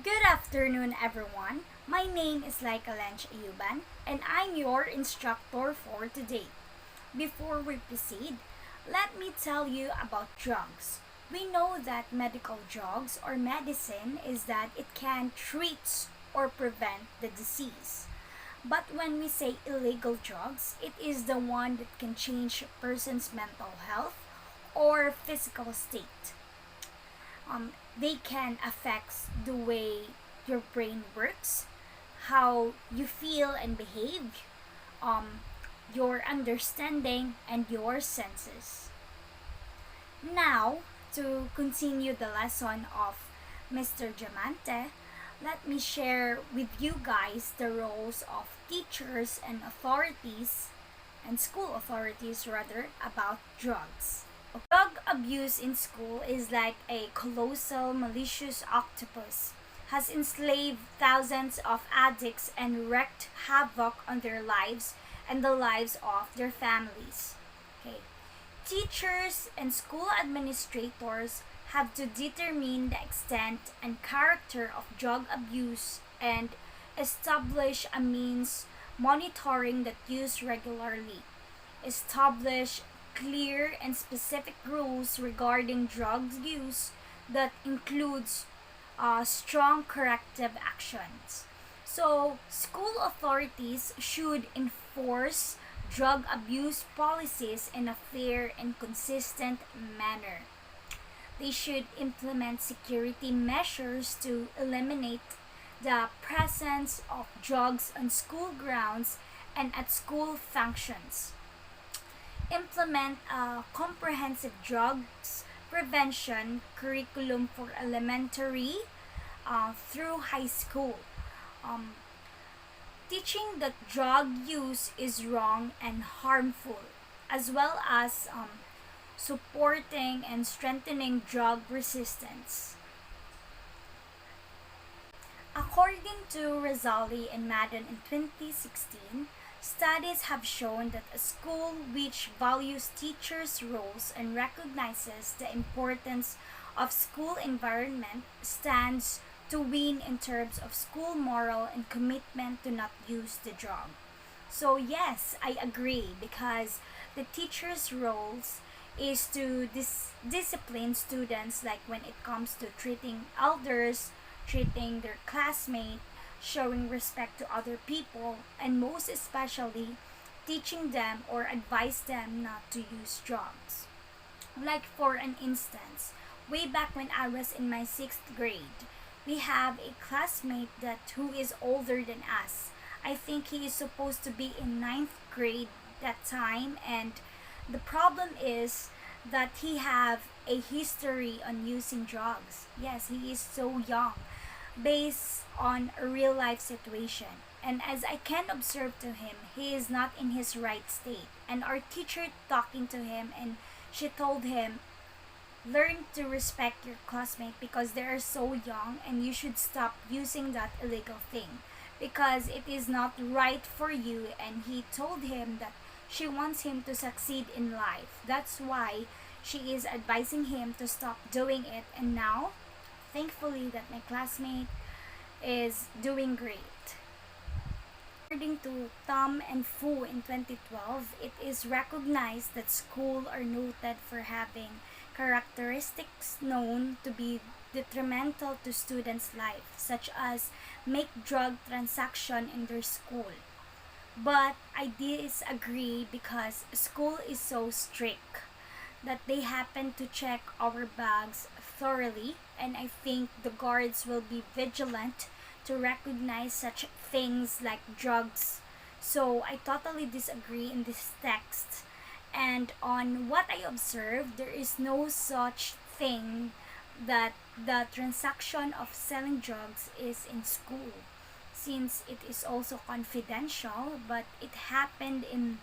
Good afternoon, everyone. My name is Laika Lench Ayuban, and I'm your instructor for today. Before we proceed, let me tell you about drugs. We know that medical drugs or medicine is that it can treat or prevent the disease. But when we say illegal drugs, it is the one that can change a person's mental health or physical state. They can affect the way your brain works, how you feel and behave, um, your understanding, and your senses. Now, to continue the lesson of Mr. Diamante, let me share with you guys the roles of teachers and authorities and school authorities rather about drugs. Drug abuse in school is like a colossal malicious octopus, has enslaved thousands of addicts and wreaked havoc on their lives and the lives of their families. Okay. Teachers and school administrators have to determine the extent and character of drug abuse and establish a means monitoring that use regularly. Establish clear and specific rules regarding drug use that includes strong corrective actions. So, school authorities should enforce drug abuse policies in a fair and consistent manner. They should implement security measures to eliminate the presence of drugs on school grounds and at school functions. Implement a comprehensive drugs prevention curriculum for elementary through high school. Um, Teaching that drug use is wrong and harmful, as well as supporting and strengthening drug resistance. According to Razali and Madden in 2016, studies have shown that a school which values teachers' roles and recognizes the importance of school environment stands to win in terms of school moral and commitment to not use the drug. So yes, I agree because the teacher's roles is to discipline students like when it comes to treating elders, treating their classmates, showing respect to other people, and most especially teaching them or advise them not to use drugs. Like for an instance, way back when I was in my 6th grade, we have a classmate that who is older than us. I think he is supposed to be in ninth grade that time, and the problem is that he have a history on using drugs. Yes, he is so young based on a real life situation. And as I can observe to him, he is not in his right state. And our teacher talking to him and she told him, learn to respect your classmate because they are so young and you should stop using that illegal thing because it is not right for you. And he told him that she wants him to succeed in life. That's why she is advising him to stop doing it. And now, thankfully, that my classmate is doing great. According to Tom and Fu in 2012, it is recognized that schools are noted for having characteristics known to be detrimental to students' life, such as make drug transaction in their school. But I disagree because school is so strict that they happen to check our bags thoroughly, and I think the guards will be vigilant to recognize such things like drugs. So I totally disagree in this text. And on what I observed, there is no such thing that the transaction of selling drugs is in school since it is also confidential, but it happened in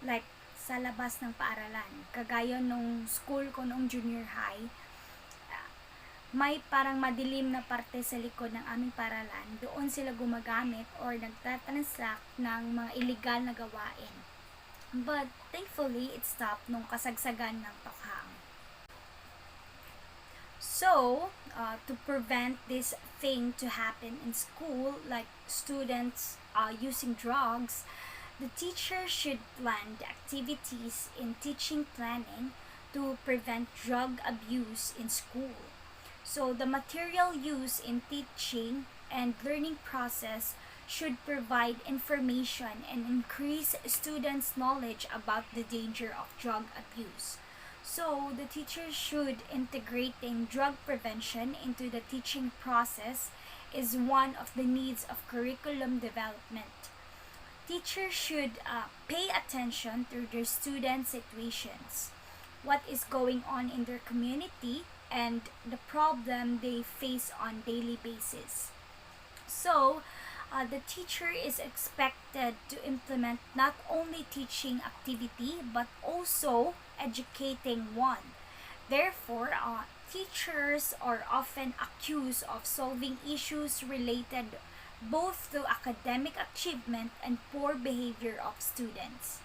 like sa labas ng paaralan. Kagaya nung school ko nung junior high, may parang madilim na parte sa likod ng aming paaralan. Doon sila gumagamit or nagtatransact ng mga illegal na gawain. But thankfully, it stopped nung kasagsagan ng tokhang. So, to prevent this thing to happen in school, like students using drugs, the teacher should plan the activities in teaching planning to prevent drug abuse in school. So the material used in teaching and learning process should provide information and increase students' knowledge about the danger of drug abuse. So the teacher should integrating drug prevention into the teaching process is one of the needs of curriculum development. Teachers should pay attention to their students' situations, what is going on in their community, and the problem they face on daily basis. So, the teacher is expected to implement not only teaching activity but also educating one. Therefore, teachers are often accused of solving issues related both to academic achievement and poor behavior of students.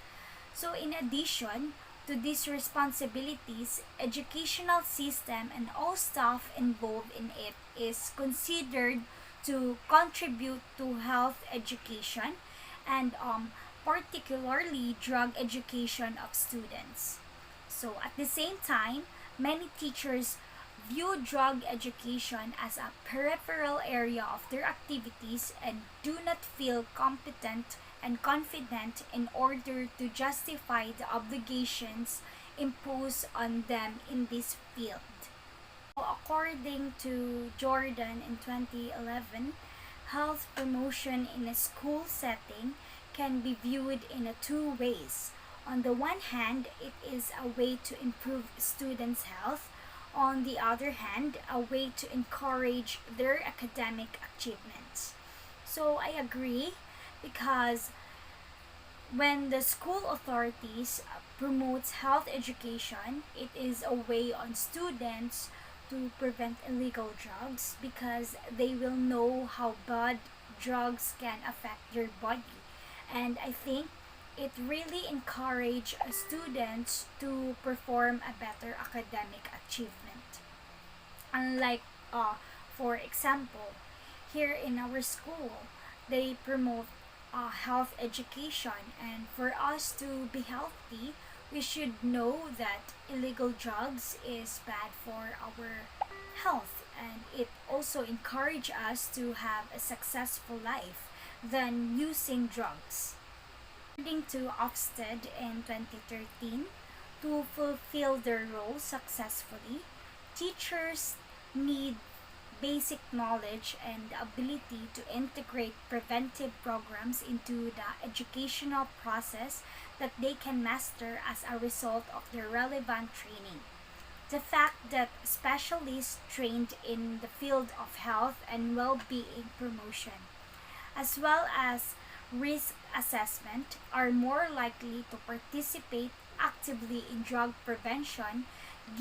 So, in addition to these responsibilities, educational system and all staff involved in it is considered to contribute to health education and particularly drug education of students. So at the same time, many teachers view drug education as a peripheral area of their activities and do not feel competent and confident in order to justify the obligations imposed on them in this field. According to Jordan in 2011, health promotion in a school setting can be viewed in two ways. On the one hand, it is a way to improve students' health. On the other hand, a way to encourage their academic achievements. So I agree because when the school authorities promotes health education, it is a way on students to prevent illegal drugs because they will know how bad drugs can affect their body. And I think it really encourage students to perform a better academic achievement. Unlike, for example, here in our school, they promote health education, and for us to be healthy, we should know that illegal drugs is bad for our health, and it also encourage us to have a successful life than using drugs. According to Ofsted in 2013, to fulfill their role successfully, teachers need basic knowledge and the ability to integrate preventive programs into the educational process that they can master as a result of their relevant training. The fact that specialists trained in the field of health and well-being promotion, as well as risk assessment, are more likely to participate actively in drug prevention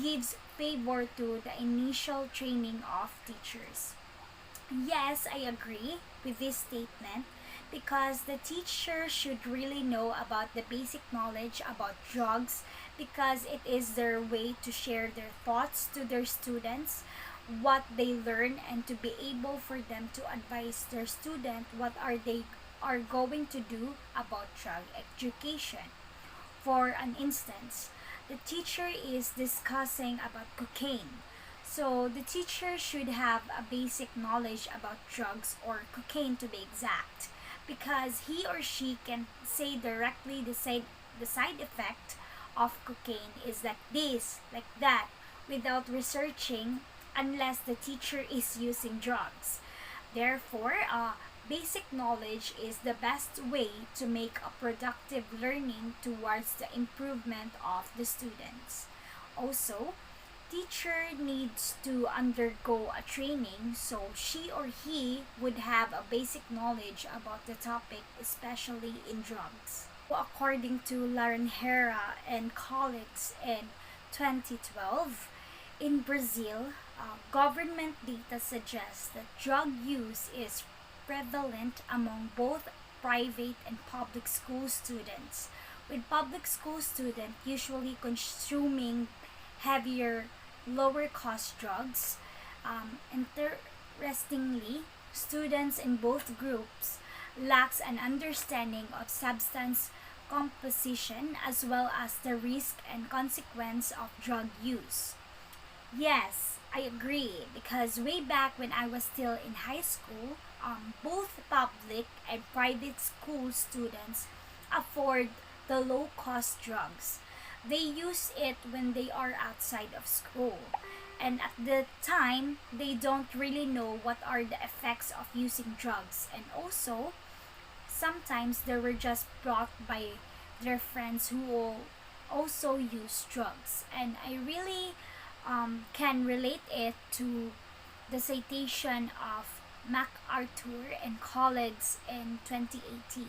gives favor to the initial training of teachers. Yes, I agree with this statement because the teacher should really know about the basic knowledge about drugs because it is their way to share their thoughts to their students, what they learn, and to be able for them to advise their student what are they are going to do about drug education. For an instance, the teacher is discussing about cocaine. So the teacher should have a basic knowledge about drugs or cocaine to be exact because he or she can say directly the side effect of cocaine is like this, like that without researching unless the teacher is using drugs. Therefore, basic knowledge is the best way to make a productive learning towards the improvement of the students. Also, teacher needs to undergo a training so she or he would have a basic knowledge about the topic, especially in drugs. According to Laranjera and colleagues in 2012, in Brazil, government data suggests that drug use is prevalent among both private and public school students, with public school students usually consuming heavier, lower cost drugs. And there, Interestingly, students in both groups lacks an understanding of substance composition as well as the risk and consequence of drug use. Yes, I agree because way back when I was still in high school, both public and private school students afford the low cost drugs. They use it when they are outside of school. And at the time, they don't really know what are the effects of using drugs. And also, sometimes they were just brought by their friends who also use drugs. And I really can relate it to the citation of MacArthur and colleagues in 2018.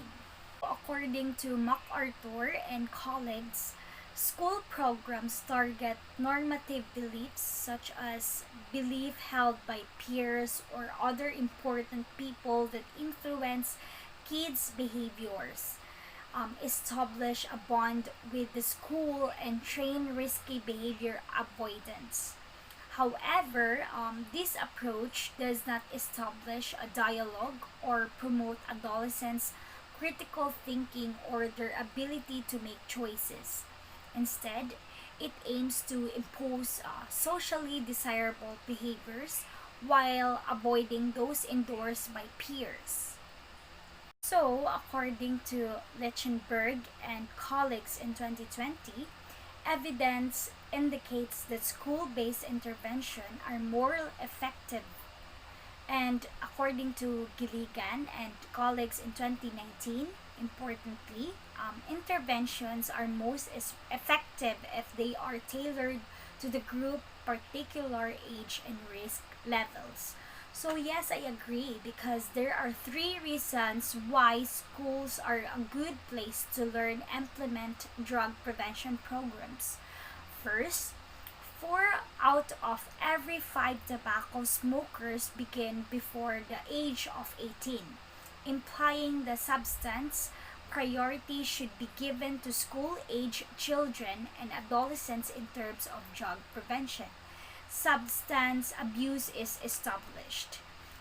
According to MacArthur and colleagues, school programs target normative beliefs such as belief held by peers or other important people that influence kids' behaviors, establish a bond with the school, and train risky behavior avoidance. However, this approach does not establish a dialogue or promote adolescents' critical thinking or their ability to make choices. Instead, it aims to impose socially desirable behaviors while avoiding those endorsed by peers. So, according to Lichtenberg and colleagues in 2020, evidence indicates that school based intervention are more effective. And according to Gilligan and colleagues in 2019, importantly, interventions are most effective if they are tailored to the group particular age and risk levels. So yes, I agree because there are three reasons why schools are a good place to learn implement drug prevention programs. First, 4 out of every 5 tobacco smokers begin before the age of 18, implying the substance priority should be given to school age children and adolescents in terms of drug prevention. Substance abuse is established.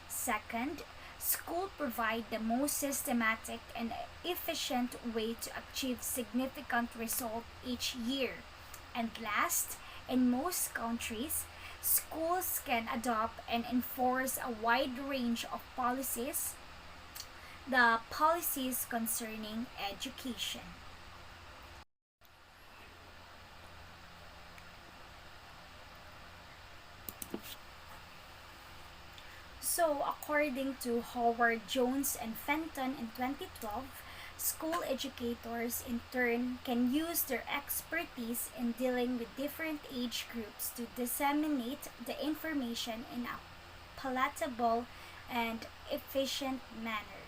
Second, school provide the most systematic and efficient way to achieve significant result each year. And last, in most countries, schools can adopt and enforce a wide range of policies, the policies concerning education. So, according to Howard Jones and Fenton in 2012, school educators in turn can use their expertise in dealing with different age groups to disseminate the information in a palatable and efficient manner.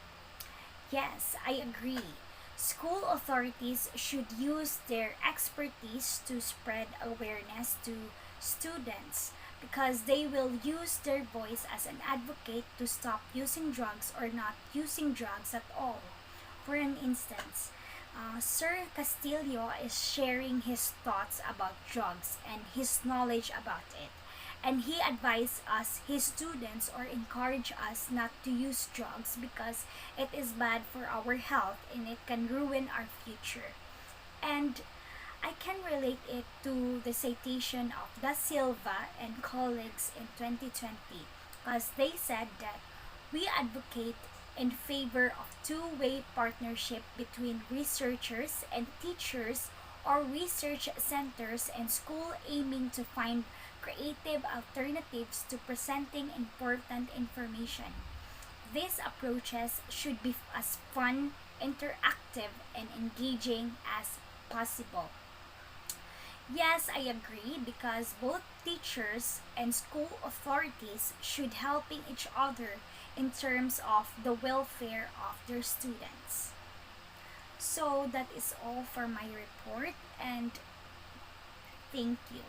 Yes, I agree. School authorities should use their expertise to spread awareness to students because they will use their voice as an advocate to stop using drugs or not using drugs at all. For an instance, Sir Castillo is sharing his thoughts about drugs and his knowledge about it. And he advised us, his students, or encourage us not to use drugs because it is bad for our health and it can ruin our future. And I can relate it to the citation of Da Silva and colleagues in 2020 because they said that we advocate in favor of two-way partnership between researchers and teachers or research centers and school aiming to find creative alternatives to presenting important information. These approaches should be as fun, interactive, and engaging as possible. Yes, I agree because both teachers and school authorities should helping each other in terms of the welfare of their students. So that is all for my report and thank you.